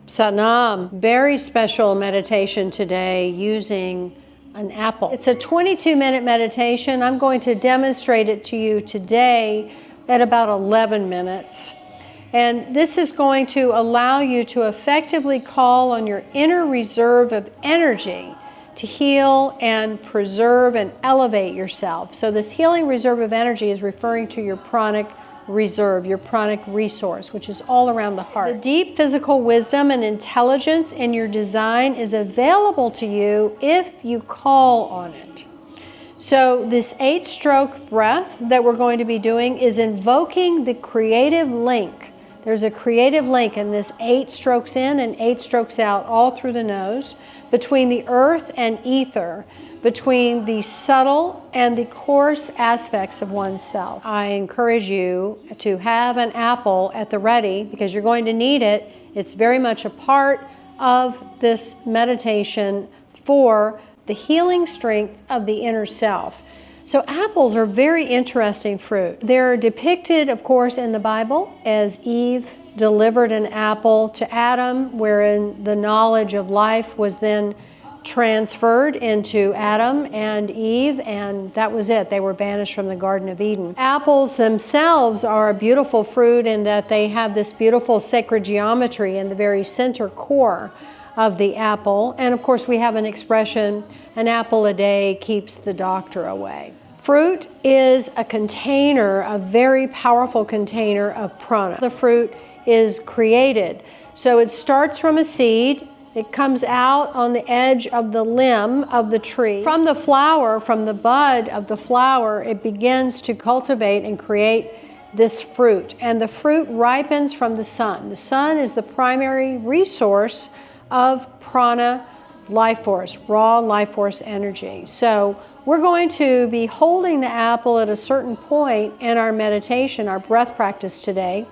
Satnam. Very special meditation today using an apple. It's a 22-minute meditation. I'm going to demonstrate it to you today at about 11 minutes. And this is going to allow you to effectively call on your inner reserve of energy to heal and preserve and elevate yourself. So this healing reserve of energy is referring to your pranic reserve, your pranic resource, which is all around the heart. The deep physical wisdom and intelligence in your design is available to you if you call on it. So this 8-stroke breath that we're going to be doing is invoking the creative link. There's a creative link in this 8 strokes in and 8 strokes out all through the nose, between the earth and ether, between the subtle and the coarse aspects of oneself. I encourage you to have an apple at the ready because you're going to need it. It's very much a part of this meditation for the healing strength of the inner self. So apples are very interesting fruit. They're depicted, of course, in the Bible as Eve delivered an apple to Adam, wherein the knowledge of life was then transferred into Adam and Eve, and that was it. They were banished from the Garden of Eden. Apples themselves are a beautiful fruit in that they have this beautiful sacred geometry in the very center core of the apple. And of course we have an expression, an apple a day keeps the doctor away. Fruit is a container, a very powerful container of prana. The fruit is created. So it starts from a seed. It comes out on the edge of the limb of the tree. From the flower, from the bud of the flower, it begins to cultivate and create this fruit. And the fruit ripens from the sun. The sun is the primary resource of prana life force, raw life force energy. So we're going to be holding the apple at a certain point in our meditation, our breath practice today,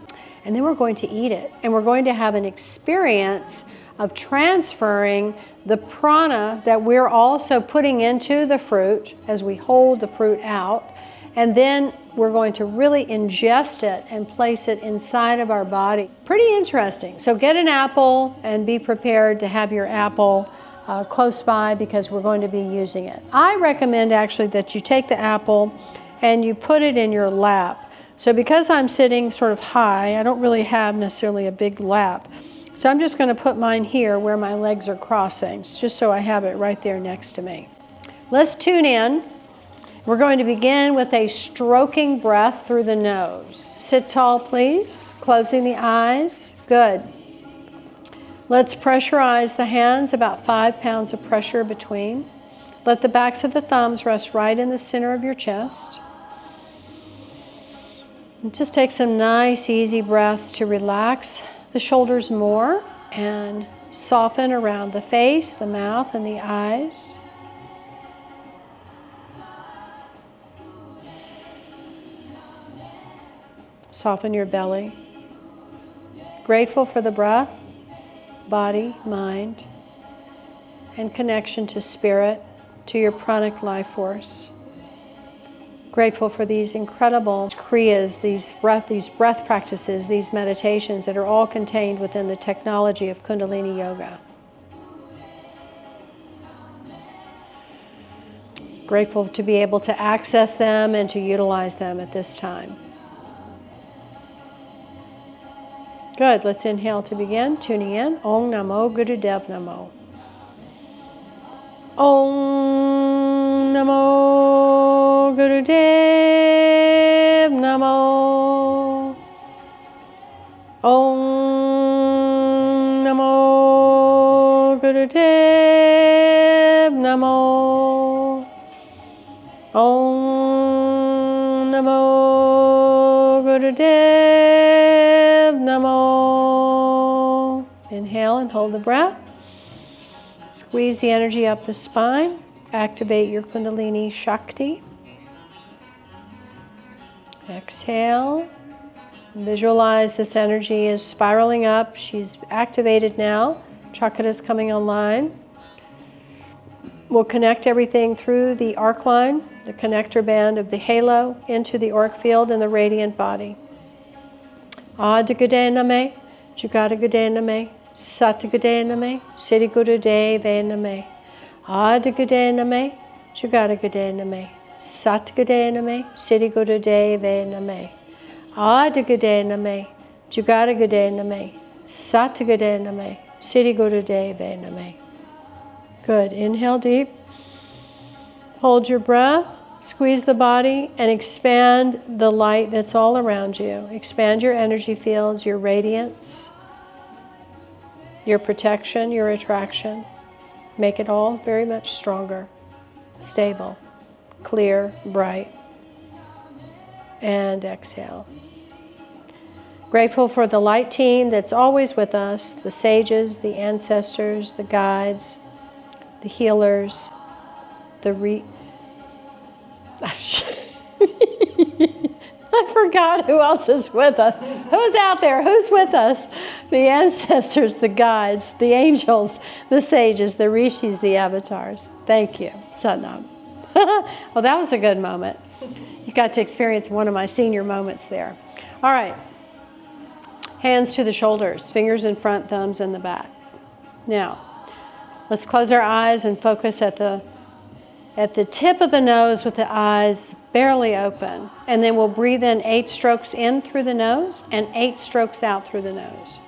and then we're going to eat it. And we're going to have an experience of transferring the prana that we're also putting into the fruit as we hold the fruit out. And then we're going to really ingest it and place it inside of our body. Pretty interesting. So get an apple and be prepared to have your apple close by because we're going to be using it. I recommend actually that you take the apple and you put it in your lap. So because I'm sitting sort of high, I don't really have necessarily a big lap. So I'm just going to put mine here where my legs are crossing, just so I have it right there next to me. Let's tune in. We're going to begin with a stroking breath through the nose. Sit tall, please, closing the eyes. Good. Let's pressurize the hands, about 5 pounds of pressure between. Let the backs of the thumbs rest right in the center of your chest. And just take some nice, easy breaths to relax the shoulders more and soften around the face, the mouth, and the eyes. Soften your belly. Grateful for the breath, body, mind, and connection to spirit, to your pranic life force. Grateful for these incredible kriyas, these breath practices, these meditations that are all contained within the technology of Kundalini Yoga. Grateful to be able to access them and to utilize them at this time. Good, let's inhale to begin, tuning in. Om Namo Gurudev Namo. Om Namo Gurudev Namo. Om Namo Gurudev Namo. Om Namo Gurudev Namo. Inhale and hold the breath. Squeeze the energy up the spine. Activate your Kundalini Shakti. Exhale. Visualize this energy is spiraling up. She's activated now. Chakra is coming online. We'll connect everything through the arc line, the connector band of the halo, into the auric field and the radiant body. Adagade Name, Jugada Gade Name, Satgade Name, Sri Guru Deve Name, Adgade Name, Jugadagade Name, Satgade Name, Sri Guru Deve Name, Adgade Name, Jugadagade Name, Satgade Name, Sri Guru Deve Name. Good. Inhale deep. Hold your breath. Squeeze the body and expand the light that's all around you. Expand your energy fields, your radiance, your protection, your attraction. Make it all very much stronger, stable, clear, bright. And exhale. Grateful for the light team that's always with us, the sages, the ancestors, the guides, the healers, I forgot who else is with us. Who's out there? Who's with us? The ancestors, the guides, the angels, the sages, the rishis, the avatars. Thank you. Satnam. Well, that was a good moment. You got to experience one of my senior moments there. All right. Hands to the shoulders, fingers in front, thumbs in the back. Now, let's close our eyes and focus at the tip of the nose with the eyes barely open. And then we'll breathe in 8 strokes in through the nose and 8 strokes out through the nose.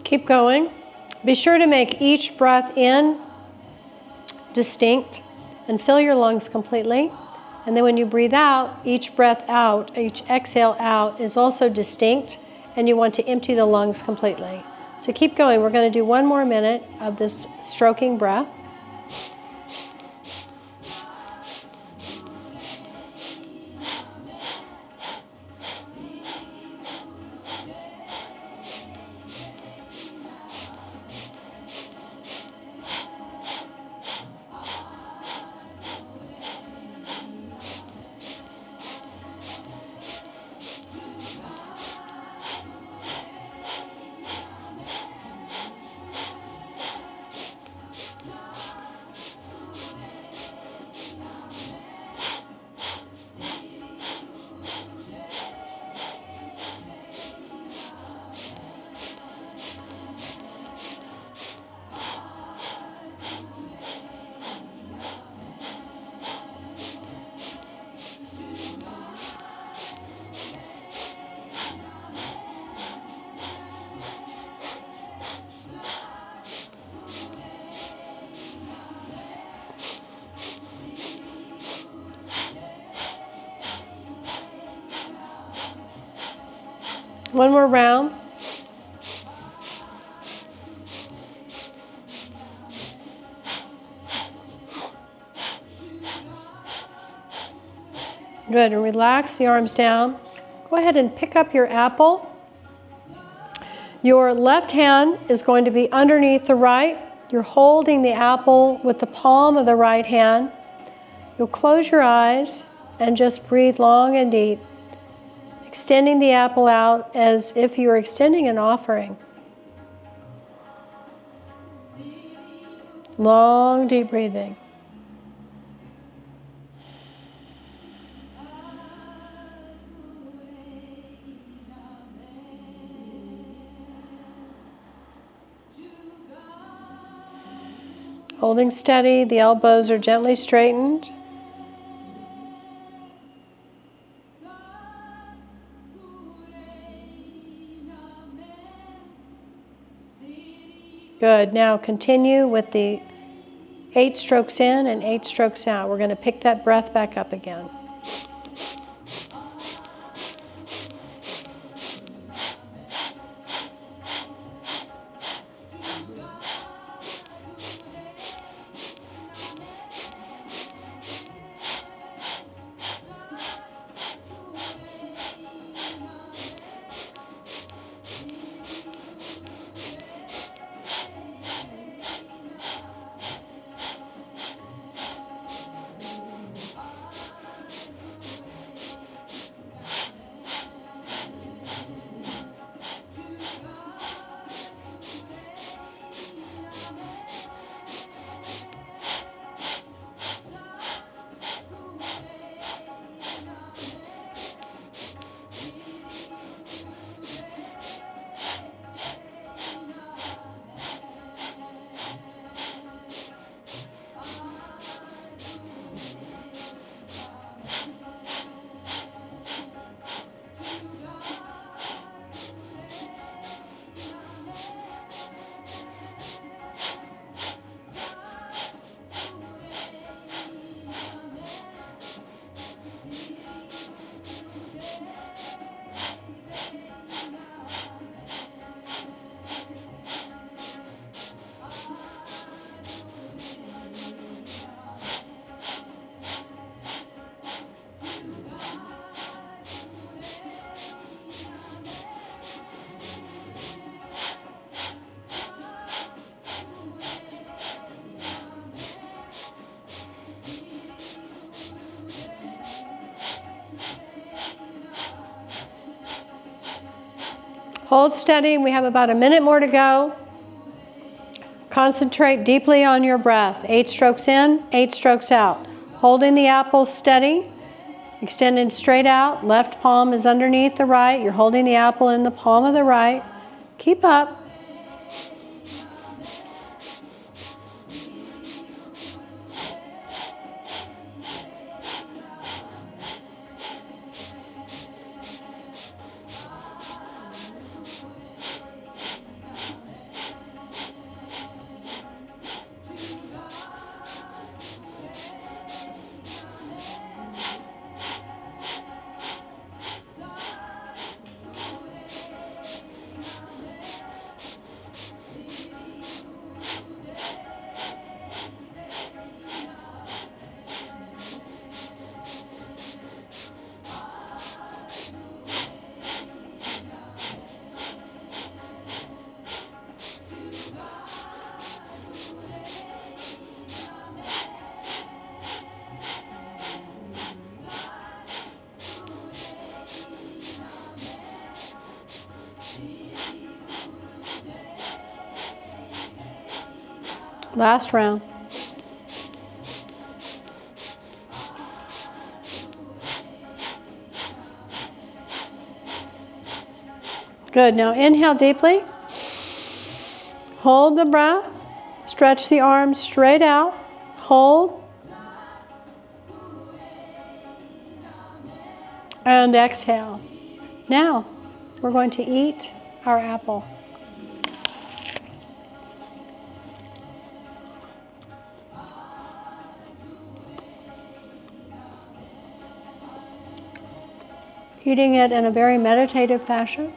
Keep going. Be sure to make each breath in distinct and fill your lungs completely. And then when you breathe out, each breath out, each exhale out is also distinct, and you want to empty the lungs completely. So keep going. We're going to do 1 more minute of this stroking breath. One more round. Good, and relax the arms down. Go ahead and pick up your apple. Your left hand is going to be underneath the right. You're holding the apple with the palm of the right hand. You'll close your eyes and just breathe long and deep, extending the apple out as if you were extending an offering. Long, deep breathing. Holding steady, the elbows are gently straightened. Good. Now continue with the 8 strokes in and 8 strokes out. We're going to pick that breath back up again. Hold steady. We have about a minute more to go. Concentrate deeply on your breath. 8 strokes in, 8 strokes out. Holding the apple steady, extending straight out. Left palm is underneath the right. You're holding the apple in the palm of the right. Keep up. Last round. Good. Now inhale deeply. Hold the breath. Stretch the arms straight out. Hold. And exhale. Now we're going to eat our apple. Eating it in a very meditative fashion.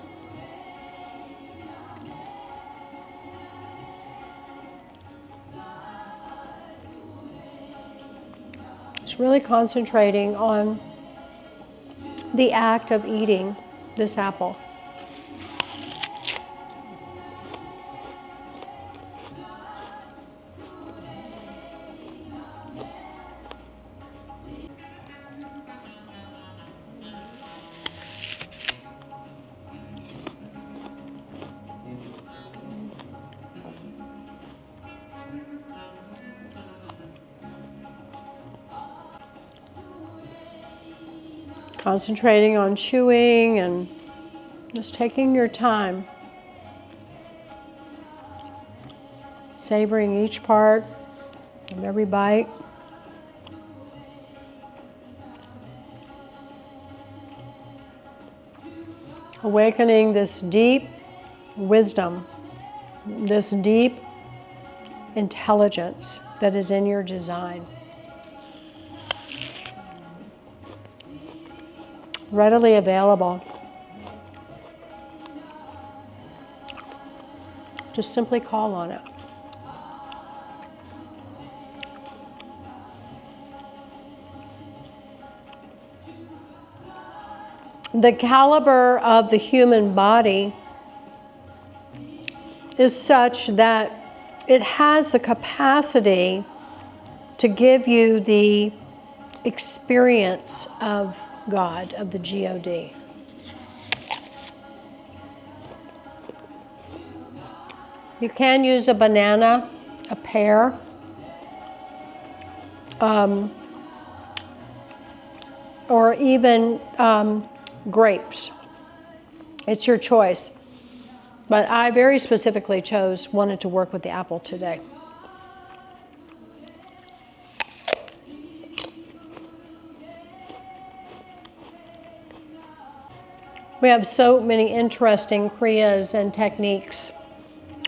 Just really concentrating on the act of eating this apple. Concentrating on chewing and just taking your time. Savoring each part of every bite. Awakening this deep wisdom, this deep intelligence that is in your design. Readily available. Just simply call on it. The caliber of the human body is such that it has the capacity to give you the experience of God, of the God. You can use a banana, a pear, or even grapes. It's your choice. But I very specifically wanted to work with the apple today. We have so many interesting kriyas and techniques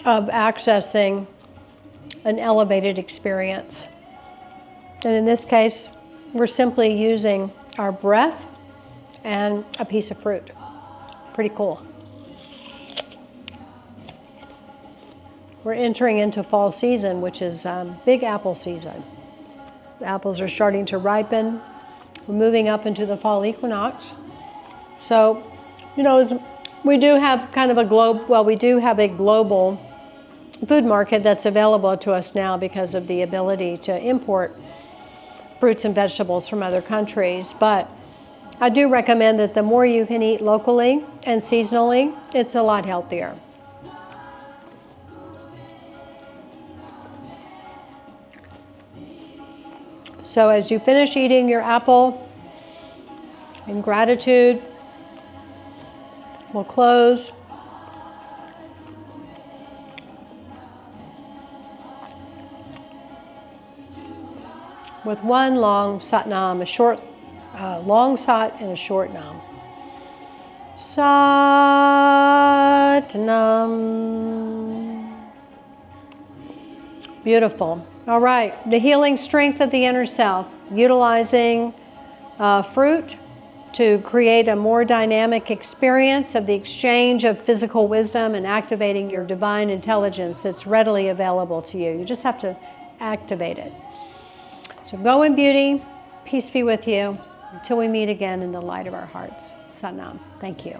of accessing an elevated experience. And in this case, we're simply using our breath and a piece of fruit. Pretty cool. We're entering into fall season, which is big apple season. The apples are starting to ripen. We're moving up into the fall equinox. So, we do have kind of we do have a global food market that's available to us now because of the ability to import fruits and vegetables from other countries. But I do recommend that the more you can eat locally and seasonally, it's a lot healthier. So as you finish eating your apple, in gratitude, we'll close. With one long sat nam, a short, long sat and a short nam. Sat nam. Beautiful. All right, the healing strength of the inner self, utilizing fruit to create a more dynamic experience of the exchange of physical wisdom and activating your divine intelligence that's readily available to you. You just have to activate it. So go in beauty, peace be with you, until we meet again in the light of our hearts. Sat Nam. Thank you.